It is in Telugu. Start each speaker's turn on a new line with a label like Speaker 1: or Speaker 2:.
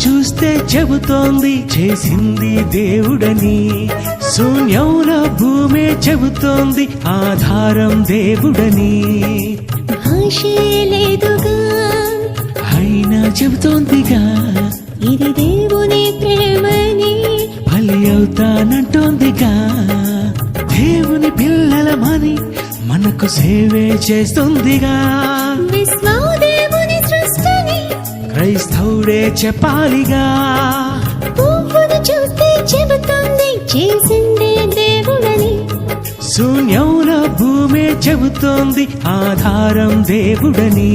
Speaker 1: చూస్తే చెబుతోంది చేసింది దేవుడని, శూన్యంలో భూమే చెబుతోంది ఆధారం దేవుడని.
Speaker 2: భాషే లేదుగా
Speaker 1: అయినా చెబుతోందిగా
Speaker 2: ఇది దేవుని ప్రేమని,
Speaker 1: బలి అవుతానంటోందిగా. దేవుని పిల్లలమని మనకు సేవే చేస్తుందిగా.
Speaker 2: విశ్వాదేవుని సృష్టిని
Speaker 1: క్రైస్తవుడే చెప్పాలిగా.
Speaker 2: పువ్వును చూస్తే చెబుతుంది చేసిందే దేవుడని,
Speaker 1: శూన్యంలో భూమే చెబుతోంది ఆధారం దేవుడని.